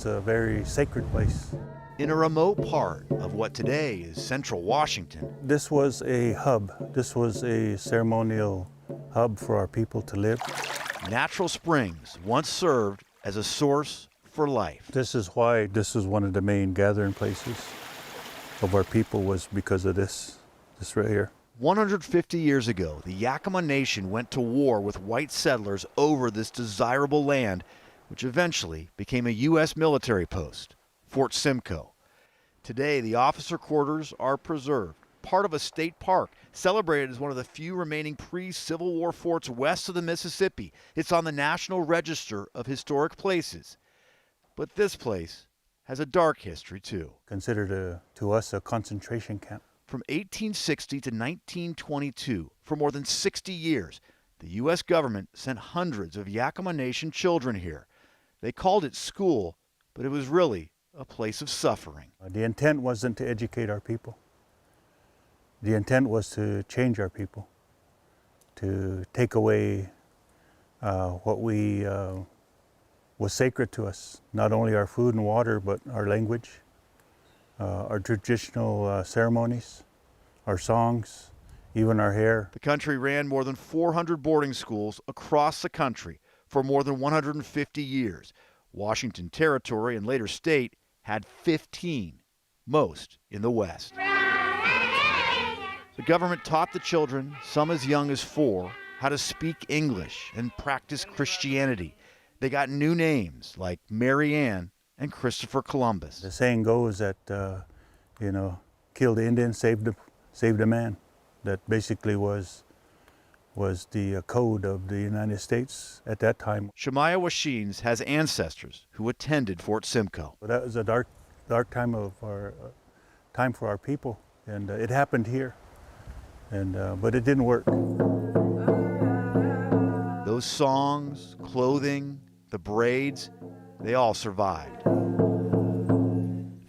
a very sacred place. In a remote part of what today is central Washington. This was a hub. This was a ceremonial hub for our people to live. Natural springs once served as a source for life. This is why this is one of the main gathering places of our people, was because of this right here. 150 years ago, the Yakama Nation went to war with white settlers over this desirable land, which eventually became a U.S. military post, Fort Simcoe. Today, the officer quarters are preserved, part of a state park, celebrated as one of the few remaining pre-Civil War forts west of the Mississippi. It's on the National Register of Historic Places. But this place has a dark history, too. Considered to us a concentration camp. From 1860 to 1922, for more than 60 years, the U.S. government sent hundreds of Yakama Nation children here. They called it school, but it was really a place of suffering. The intent wasn't to educate our people. The intent was to change our people, to take away what was sacred to us, not only our food and water, but our language, our traditional ceremonies, our songs, even our hair. The country ran more than 400 boarding schools across the country for more than 150 years. Washington Territory and later state had 15, most in the West. The government taught the children, some as young as 4, how to speak English and practice Christianity. They got new names like Mary Ann and Christopher Columbus. The saying goes that, kill the Indian, save the man. That basically was the code of the United States at that time. Shemaiah Washines has ancestors who attended Fort Simcoe. That was a dark time time for our people, and it happened here, but it didn't work. Those songs, clothing, the braids, they all survived.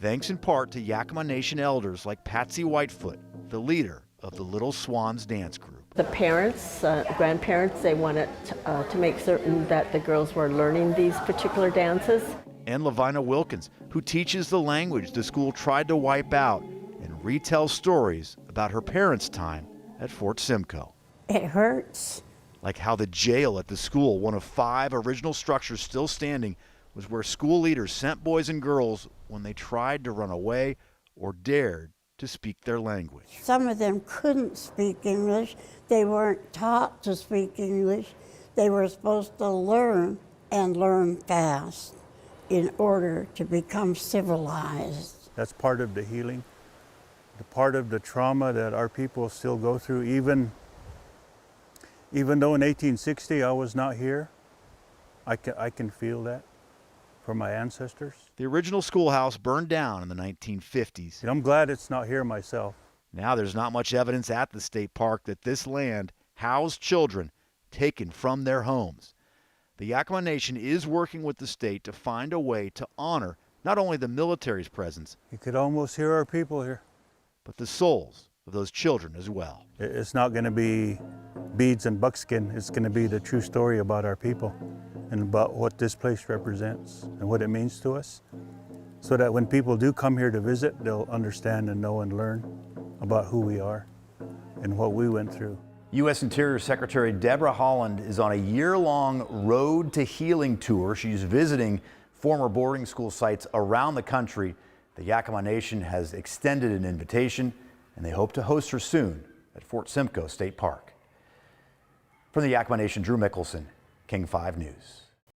Thanks in part to Yakama Nation elders like Patsy Whitefoot, the leader of the Little Swans dance group. The parents, grandparents, they wanted to make certain that the girls were learning these particular dances. And Lavina Wilkins, who teaches the language the school tried to wipe out and retells stories about her parents' time at Fort Simcoe. It hurts. Like how the jail at the school, one of 5 original structures still standing, was where school leaders sent boys and girls when they tried to run away or dared to speak their language. Some of them couldn't speak English. They weren't taught to speak English. They were supposed to learn and learn fast in order to become civilized. That's part of the healing, the part of the trauma that our people still go through. Even though in 1860 I was not here, I can feel that from my ancestors. The original schoolhouse burned down in the 1950s. And I'm glad it's not here myself. Now there's not much evidence at the state park that this land housed children taken from their homes. The Yakama Nation is working with the state to find a way to honor not only the military's presence, You could almost hear our people here. but the souls of those children as well. It's not going to be beads and buckskin. It's going to be the true story about our people and about what this place represents and what it means to us, so that when people do come here to visit, they'll understand and know and learn about who we are and what we went through. U.S. Interior Secretary Deborah Haaland is on a year-long Road to Healing tour. She's visiting former boarding school sites around the country. The Yakama Nation has extended an invitation, and they hope to host her soon at Fort Simcoe State Park. From the Yakama Nation, Drew Mickelson, King 5 News.